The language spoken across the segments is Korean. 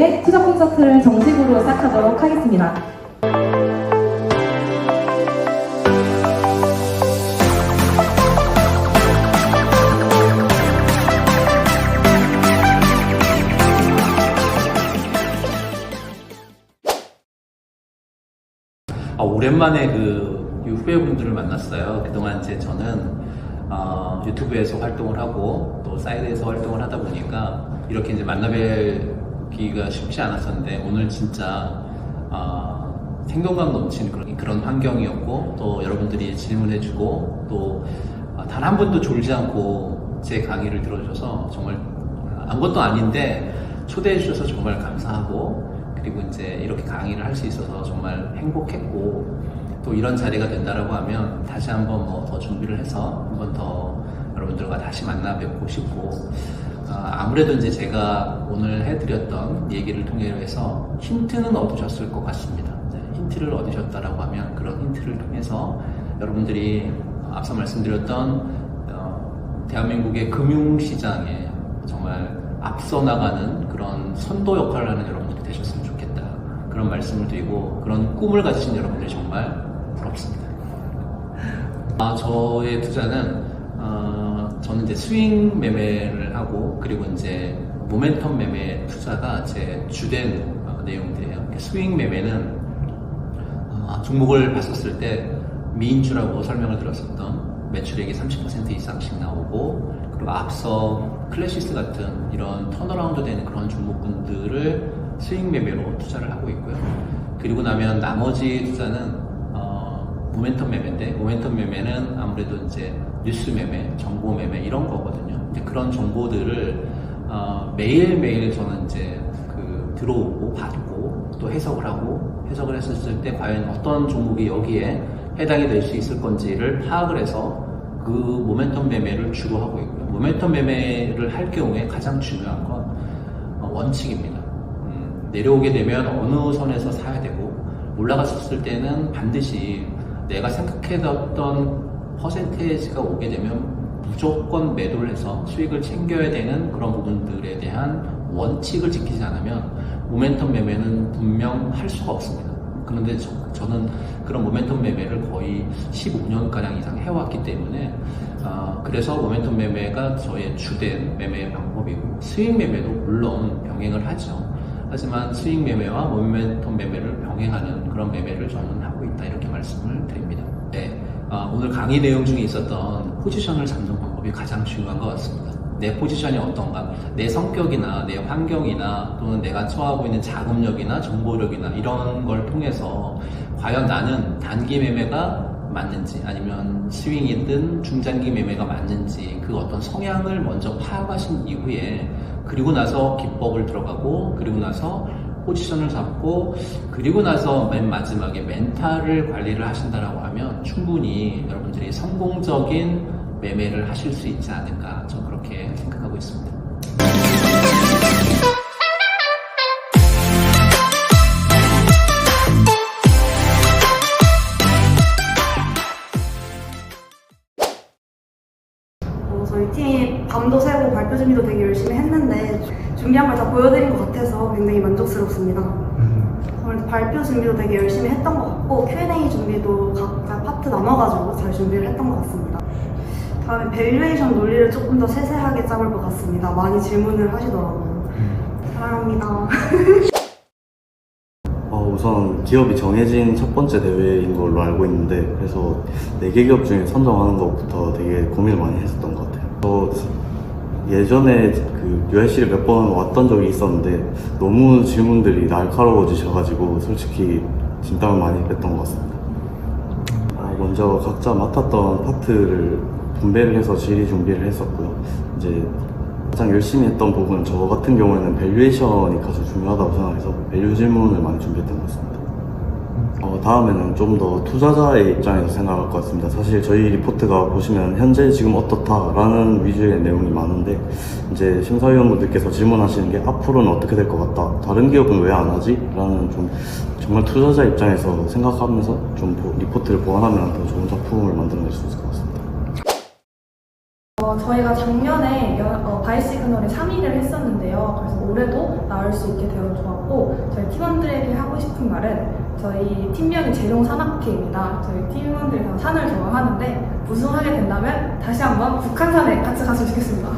대회의 투자 콘서트를 정식으로 시작하도록 하겠습니다. 오랜만에 후배분들을 만났어요. 그동안 이제 저는 유튜브에서 활동을 하고 또 사이드에서 활동을 하다 보니까 이렇게 이제 만나뵙기가 쉽지 않았었는데, 오늘 진짜 생동감 넘치는 그런 환경이었고, 또 여러분들이 질문해주고 또 단 한 번도 졸지 않고 제 강의를 들어주셔서 정말 아무것도 아닌데 초대해 주셔서 정말 감사하고, 그리고 이제 이렇게 강의를 할 수 있어서 정말 행복했고, 또 이런 자리가 된다라고 하면 다시 한번 더 준비를 해서 한 번 더 여러분들과 다시 만나 뵙고 싶고, 아무래도 이제 제가 오늘 해드렸던 얘기를 통해서 힌트는 얻으셨을 것 같습니다. 힌트를 얻으셨다라고 하면 그런 힌트를 통해서 여러분들이 앞서 말씀드렸던 대한민국의 금융시장에 정말 앞서 나가는 그런 선도 역할을 하는 여러분들이 되셨으면 좋겠다, 그런 말씀을 드리고, 그런 꿈을 가지신 여러분들이 정말 부럽습니다. 저의 투자는 저는 이제 스윙 매매를 하고, 그리고 이제 모멘텀 매매 투자가 제 주된 내용들이에요. 스윙 매매는 종목을 봤었을 때 미인주라고 설명을 드렸었던 매출액이 30% 이상씩 나오고, 그리고 앞서 클래시스 같은 이런 턴어라운드 되는 그런 종목군들을 스윙 매매로 투자를 하고 있고요. 그리고 나면 나머지 투자는 모멘텀 매매인데, 모멘텀 매매는 아무래도 이제 뉴스 매매, 정보 매매 이런 거거든요. 근데 그런 정보들을 매일매일 저는 이제 들어오고 받고 또 해석을 하고, 해석을 했을 때 과연 어떤 종목이 여기에 해당이 될 수 있을 건지를 파악을 해서 그 모멘텀 매매를 주로 하고 있고요. 모멘텀 매매를 할 경우에 가장 중요한 건 원칙입니다. 내려오게 되면 어느 선에서 사야 되고, 올라갔을 때는 반드시 내가 생각했던 퍼센테이지가 오게 되면 무조건 매도를 해서 수익을 챙겨야 되는 그런 부분들에 대한 원칙을 지키지 않으면 모멘텀 매매는 분명 할 수가 없습니다. 그런데 저는 그런 모멘텀 매매를 거의 15년가량 이상 해왔기 때문에 그래서 모멘텀 매매가 저의 주된 매매 방법이고, 스윙 매매도 물론 병행을 하죠. 하지만 스윙 매매와 모멘텀 매매를 병행하는 그런 매매를 저는 하고 있다, 이렇게 말씀을 드립니다. 네, 오늘 강의 내용 중에 있었던 포지션을 잡는 방법이 가장 중요한 것 같습니다. 내 포지션이 어떤가, 내 성격이나 내 환경이나 또는 내가 처하고 있는 자금력이나 정보력이나 이런 걸 통해서 과연 나는 단기 매매가 맞는지, 아니면 스윙이든 중장기 매매가 맞는지, 그 어떤 성향을 먼저 파악하신 이후에, 그리고 나서 기법을 들어가고, 그리고 나서 포지션을 잡고, 그리고 나서 맨 마지막에 멘탈을 관리를 하신다라고 하면 충분히 여러분들이 성공적인 매매를 하실 수 있지 않을까, 저는 그렇게 생각하고 있습니다. 저희 팀이 밤도 새고 발표 준비도 되게 열심히 했는데 준비한 걸 다 보여드린 것 같아서 굉장히 만족스럽습니다. 발표 준비도 되게 열심히 했던 것 같고, Q&A 준비도 각자 파트 나눠가지고 잘 준비를 했던 것 같습니다. 다음에 밸류에이션 논리를 조금 더 세세하게 짜볼 것 같습니다. 많이 질문을 하시더라고요. 사랑합니다. 우선 기업이 정해진 첫 번째 대회인 걸로 알고 있는데, 그래서 4개 기업 중에 선정하는 것부터 되게 고민을 많이 했었던 것 같아요. 예전에 UIC를 몇 번 왔던 적이 있었는데 너무 질문들이 날카로워지셔가지고 솔직히 진땀을 많이 뺐던 것 같습니다. 먼저 각자 맡았던 파트를 분배를 해서 질의 준비를 했었고요. 이제 가장 열심히 했던 부분, 저 같은 경우에는 밸류에이션이 가장 중요하다고 생각해서 밸류 질문을 많이 준비했던 것 같습니다. 다음에는 좀 더 투자자의 입장에서 생각할 것 같습니다. 사실 저희 리포트가 보시면 현재 지금 어떻다라는 위주의 내용이 많은데, 이제 심사위원분들께서 질문하시는 게 앞으로는 어떻게 될 것 같다, 다른 기업은 왜 안 하지? 라는 좀 정말 투자자 입장에서 생각하면서 좀 리포트를 보완하면 더 좋은 작품을 만들어낼 수 있을 것 같습니다. 저희가 작년에 바이시그널에 3위를 했었는데요. 그래서 올해도 나올 수 있게 되어 좋았고, 저희 팀원들에게 하고 싶은 말은 저희 팀명이 재롱산악회입니다. 저희 팀원들이 다 산을 좋아하는데 우승하게 된다면 다시 한번 북한산에 같이 갔으면 좋겠습니다.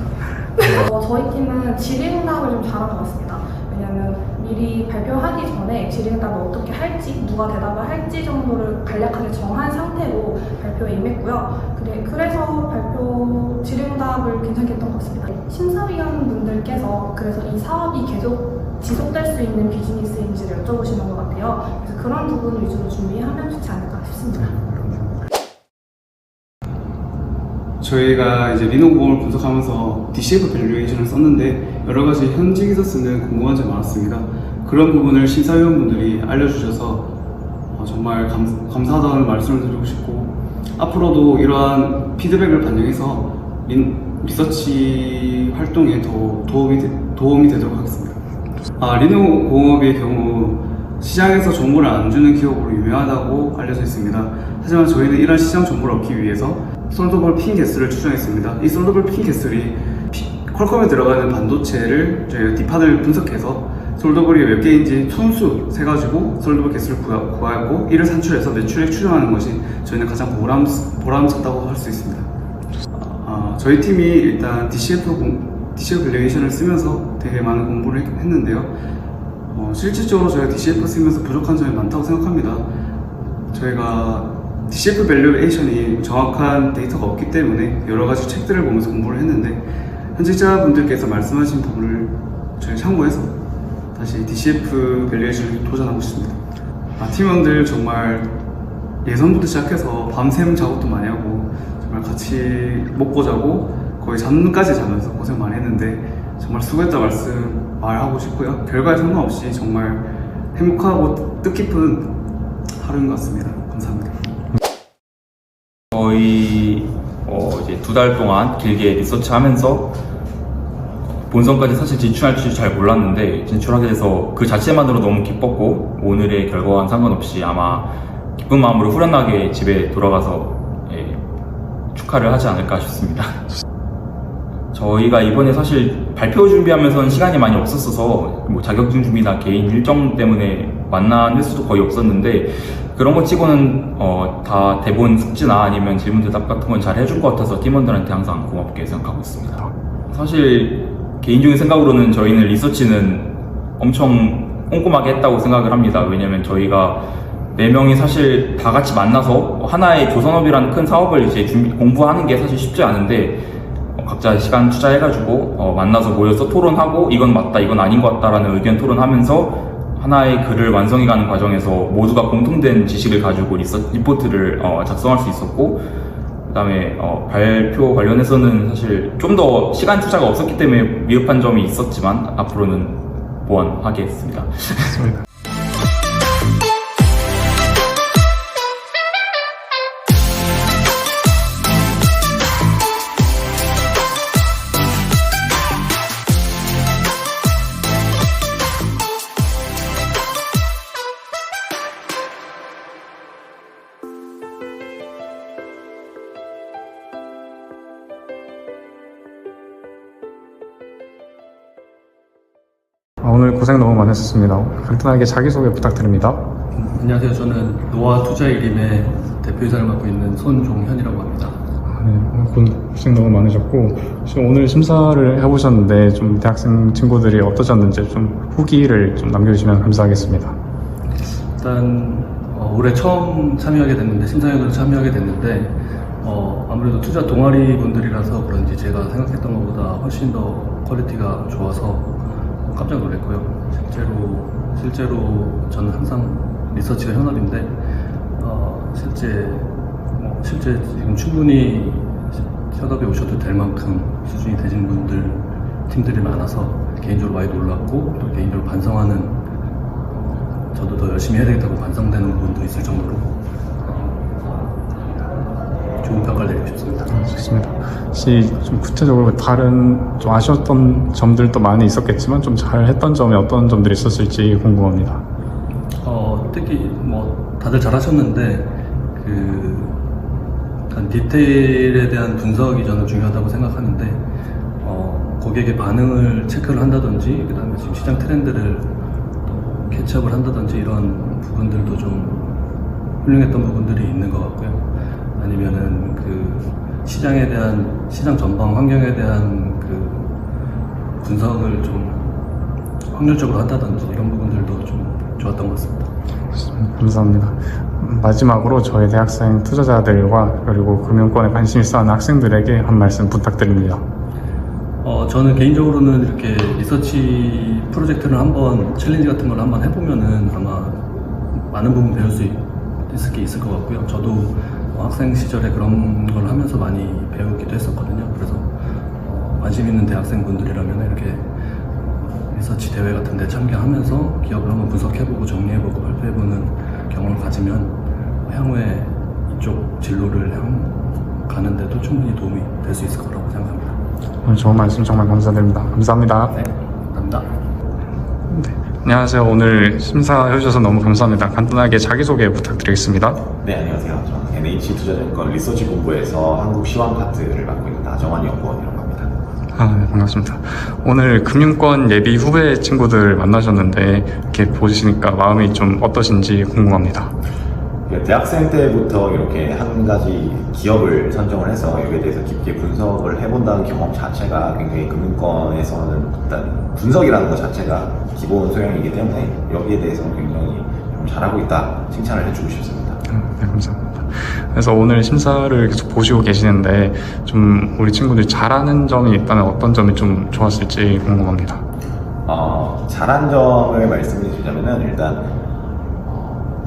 저희 팀은 질의응답을 좀 잘한 것 같습니다. 왜냐하면 미리 발표하기 전에 질의응답을 어떻게 할지, 누가 대답을 할지 정도를 간략하게 정한 상태로 발표에 임했고요. 그래서 질의응답을 괜찮게 했던 것 같습니다. 심사위원분들께서 그래서 이 사업이 계속 지속될 수 있는 비즈니스인지를 여쭤보시는 것 같아요. 그래서 그런 부분 위주로 준비하면 좋지 않을까 싶습니다. 저희가 이제 리노공을 분석하면서 DCF 밸류에이션을 썼는데 여러 가지 현직에서 쓰는 궁금한 점이 많았습니다. 그런 부분을 심사위원분들이 알려주셔서 정말 감사하다는 말씀을 드리고 싶고, 앞으로도 이러한 피드백을 반영해서 리서치 활동에 더 도움이 되도록 하겠습니다. 리노공업의 경우 시장에서 정보를 안 주는 기업으로 유명하다고 알려져 있습니다. 하지만 저희는 이런 시장 정보를 얻기 위해서 솔더블 핀 개수를 추정했습니다. 이 솔더블 핀 개수이 퀄컴에 들어가는 반도체를 저희가 뒷판을 분석해서 솔더블이 몇 개인지 손수 세가지고 솔더블 개수를 구하고 이를 산출해서 매출액 추정하는 것이 저희는 가장 보람찼다고 할 수 있습니다. 저희 팀이 일단 DCF 밸류에이션을 쓰면서 되게 많은 공부를 했는데요. 실질적으로 저희가 DCF 쓰면서 부족한 점이 많다고 생각합니다. 저희가 DCF 밸류에이션이 정확한 데이터가 없기 때문에 여러 가지 책들을 보면서 공부를 했는데, 현직자분들께서 말씀하신 부분을 저희 참고해서 다시 DCF 밸류에이션을 도전하고 싶습니다. 팀원들 정말 예선부터 시작해서 밤샘 작업도 많이 하고 정말 같이 먹고 자고 거의 잠까지 자면서 고생 많이 했는데 정말 수고했다 말하고 싶고요. 결과에 상관없이 정말 행복하고 뜻깊은 하루인 것 같습니다. 감사합니다. 저희 이제 2달 동안 길게 리서치하면서 본선까지 사실 진출할 줄 잘 몰랐는데 진출하게 돼서 그 자체만으로 너무 기뻤고, 오늘의 결과와는 상관없이 아마 기쁜 마음으로 후련하게 집에 돌아가서 축하를 하지 않을까 싶습니다. 저희가 이번에 사실 발표 준비하면서는 시간이 많이 없었어서 뭐 자격증 준비나 개인 일정 때문에 만난 횟수도 거의 없었는데, 그런 거 치고는 다 대본 숙지나 아니면 질문 대답 같은 건 잘 해준 것 같아서 팀원들한테 항상 고맙게 생각하고 있습니다. 사실 개인적인 생각으로는 저희는 리서치는 엄청 꼼꼼하게 했다고 생각을 합니다. 왜냐면 저희가 4명이 사실 다 같이 만나서 하나의 조선업이라는 큰 사업을 이제 공부하는 게 사실 쉽지 않은데, 각자 시간 투자해가지고 만나서 모여서 토론하고 이건 맞다 이건 아닌 것 같다라는 의견 토론하면서 하나의 글을 완성해가는 과정에서 모두가 공통된 지식을 가지고 리포트를 작성할 수 있었고, 그 다음에 발표 관련해서는 사실 좀 더 시간 투자가 없었기 때문에 미흡한 점이 있었지만 앞으로는 보완하겠습니다. 오늘 고생 너무 많으셨습니다. 간단하게 자기소개 부탁드립니다. 안녕하세요. 저는 노아 투자일임의 대표이사를 맡고 있는 손종현이라고 합니다. 고생 너무 많으셨고, 오늘 심사를 해보셨는데 좀 대학생 친구들이 어떠셨는지 좀 후기를 좀 남겨주시면 감사하겠습니다. 일단 올해 처음 참여하게 됐는데, 심사위원으로 참여하게 됐는데 아무래도 투자 동아리 분들이라서 그런지 제가 생각했던 것보다 훨씬 더 퀄리티가 좋아서 깜짝 놀랐고요. 실제로 저는 항상 리서치가 현업인데 실제 지금 충분히 현업에 오셔도 될 만큼 수준이 되신 분들 팀들이 많아서 개인적으로 많이 놀랐고, 또 개인적으로 반성하는, 저도 더 열심히 해야 되겠다고 반성되는 부분도 있을 정도로 좋은 평가를 내리고 싶습니다. 좋습니다. 혹시 좀 구체적으로 다른 좀 아쉬웠던 점들도 많이 있었겠지만 좀 잘했던 점이 어떤 점들이 있었을지 궁금합니다. 특히 다들 잘하셨는데 약간 디테일에 대한 분석이 저는 중요하다고 생각하는데 고객의 반응을 체크를 한다든지 그 다음에 지금 시장 트렌드를 또 캐치업을 한다든지 이런 부분들도 좀 훌륭했던 부분들이 있는 것 같고요. 아니면은 그 시장에 대한 시장 전방 환경에 대한 그 분석을 좀 확률적으로 한다든지 이런 부분들도 좀 좋았던 것 같습니다. 감사합니다. 마지막으로 저희 대학생 투자자들과 그리고 금융권에 관심 있어 하는 학생들에게 한 말씀 부탁드립니다. 저는 개인적으로는 이렇게 리서치 프로젝트를 한번 챌린지 같은 걸 한번 해보면은 아마 많은 부분 배울 수 있을 게 있을 것 같고요. 저도 학생 시절에 그런 걸 하면서 많이 배우기도 했었거든요. 그래서 관심 있는 대학생분들이라면 이렇게 리서치 대회 같은 데 참가하면서 기업을 한번 분석해보고 정리해보고 발표해보는 경험을 가지면 향후에 이쪽 진로를 가는데도 충분히 도움이 될 수 있을 거라고 생각합니다. 오늘 좋은 말씀 정말 감사드립니다. 감사합니다. 네, 감사합니다. 네, 안녕하세요. 오늘 심사해주셔서 너무 감사합니다. 간단하게 자기소개 부탁드리겠습니다. 네, 안녕하세요. 저는 NH투자증권 리서치 본부에서 한국 시황카트를 맡고 있는 나정환 연구원이라고 합니다. 네, 반갑습니다. 오늘 금융권 예비 후배 친구들 만나셨는데 이렇게 보시니까 마음이 좀 어떠신지 궁금합니다. 대학생 때부터 이렇게 한 가지 기업을 선정을 해서 여기에 대해서 깊게 분석을 해본다는 경험 자체가 굉장히 금융권에서는 일단 분석이라는 것 자체가 기본 소양이기 때문에 여기에 대해서는 굉장히 좀 잘하고 있다 칭찬을 해주고 싶습니다. 네, 감사합니다. 그래서 오늘 심사를 계속 보시고 계시는데 좀 우리 친구들이 잘하는 점이 있다면 어떤 점이 좀 좋았을지 궁금합니다. 잘한 점을 말씀을 드리자면은 일단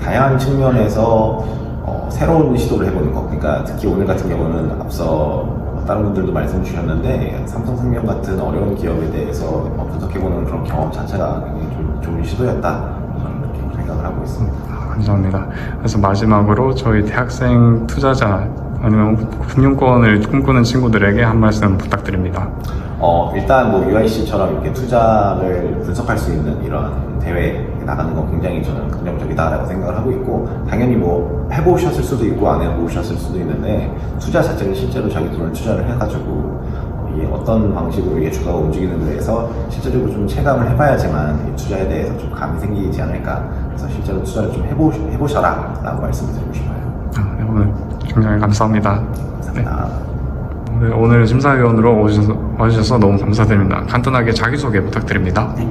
다양한 측면에서 새로운 시도를 해보는 것. 그러니까 특히 오늘 같은 경우는 앞서 다른 분들도 말씀 주셨는데 삼성생명 같은 어려운 기업에 대해서 분석해보는 그런 경험 자체가 굉장히 좀 좋은 시도였다 저는 그렇게 생각을 하고 있습니다. 감사합니다. 그래서 마지막으로 저희 대학생 투자자 아니면 금융권을 꿈꾸는 친구들에게 한 말씀 부탁드립니다. 일단 뭐 UIC처럼 이렇게 투자를 분석할 수 있는 이런 대회에 나가는 건 굉장히 저는 긍정적이다라고 생각을 하고 있고, 당연히 뭐 해보셨을 수도 있고 안 해보셨을 수도 있는데 투자 자체를 실제로 자기 돈을 투자를 해가지고 이게 어떤 방식으로 이게 주가가 움직이는지에 대해서 실제적으로 좀 체감을 해봐야지만 이 투자에 대해서 좀 감이 생기지 않을까. 그래서 실제로 투자를 좀 해보셔라 라고 말씀을 드리고 싶어요. 네, 오늘 굉장히 감사합니다. 감사합니다. 네, 오늘 심사위원으로 와주셔서 너무 감사드립니다. 간단하게 자기소개 부탁드립니다. 네.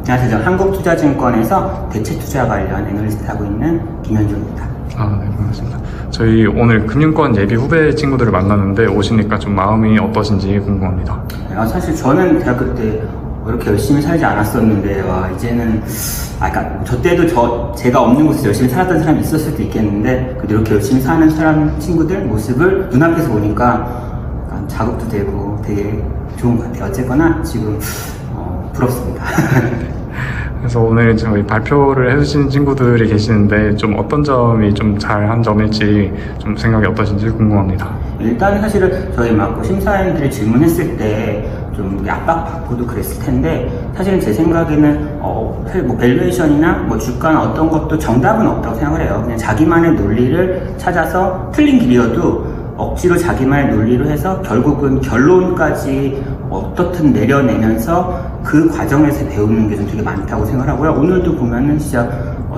안녕하세요. 저는 한국투자증권에서 대체투자 관련 애널리스트 하고 있는 김현주입니다. 네, 반갑습니다. 저희 오늘 금융권 예비 후배 친구들을 만났는데 오시니까 좀 마음이 어떠신지 궁금합니다. 사실 저는 대학교 때 이렇게 열심히 살지 않았었는데 이제는 그러니까 저 때도 제가 없는 곳에서 열심히 살았던 사람이 있을 수도 있겠는데 그래도 이렇게 열심히 사는 사람 친구들 모습을 눈앞에서 보니까 약간 자극도 되고 되게 좋은 것 같아요. 어쨌거나 지금 부럽습니다. 그래서 오늘 저희 발표를 해주신 친구들이 계시는데 좀 어떤 점이 좀 잘한 점일지 좀 생각이 어떠신지 궁금합니다. 일단 사실은 저희 심사위원들이 질문했을 때 좀 압박받고도 그랬을 텐데 사실은 제 생각에는 사실 뭐 밸류에이션이나 뭐 주가나 어떤 것도 정답은 없다고 생각을 해요. 그냥 자기만의 논리를 찾아서 틀린 길이어도 억지로 자기만의 논리로 해서 결국은 결론까지 어떻든 내려내면서 그 과정에서 배우는 게 좀 되게 많다고 생각하고요. 오늘도 보면은 진짜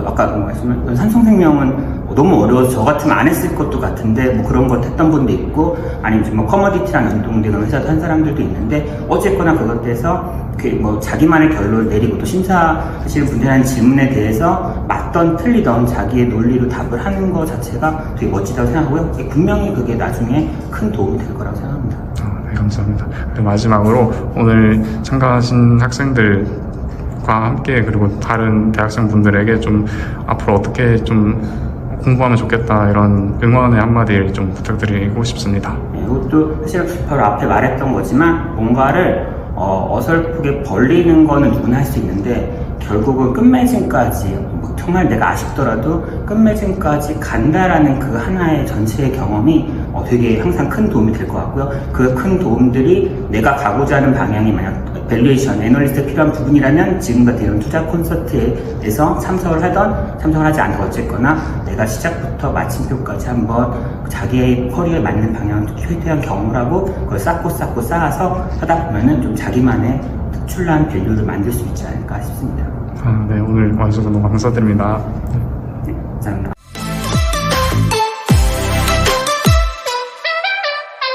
아까 말씀하신 삼성생명은 너무 어려워서 저 같으면 안 했을 것도 같은데 뭐 그런 것 했던 분도 있고 아니면 뭐 커머디티랑 연동되는 회사도 한 사람들도 있는데 어쨌거나 그것에서 뭐 자기만의 결론을 내리고 또 심사하시는 분들한 질문에 대해서 맞던 틀리던 자기의 논리로 답을 하는 것 자체가 되게 멋지다고 생각하고요. 분명히 그게 나중에 큰 도움이 될 거라고 생각합니다. 네, 감사합니다. 그리고 마지막으로 오늘 참가하신 학생들과 함께 그리고 다른 대학생분들에게 좀 앞으로 어떻게 좀 공부하면 좋겠다 이런 응원의 한마디를 좀 부탁드리고 싶습니다. 이것도 사실 바로 앞에 말했던 거지만 뭔가를 어설프게 벌리는 거는 누구나 할 수 있는데 결국은 끝맺음까지 정말 내가 아쉽더라도 끝맺음까지 간다라는 그 하나의 전체의 경험이 되게 항상 큰 도움이 될 것 같고요. 그 큰 도움들이 내가 가고자 하는 방향이 만약 밸류에이션, 애널리스트 필요한 부분이라면 지금 같은 이런 투자 콘서트에서 참석을 하지 않고 어쨌거나 내가 시작부터 마침표까지 한번 자기의 커리어에 맞는 방향을 최대한 경험을 하고 그걸 쌓고 쌓아서 하다 보면은 좀 자기만의 특출난 밸류를 만들 수 있지 않을까 싶습니다. 네, 오늘 와주셔서 너무 감사드립니다. 네, 감사합니다.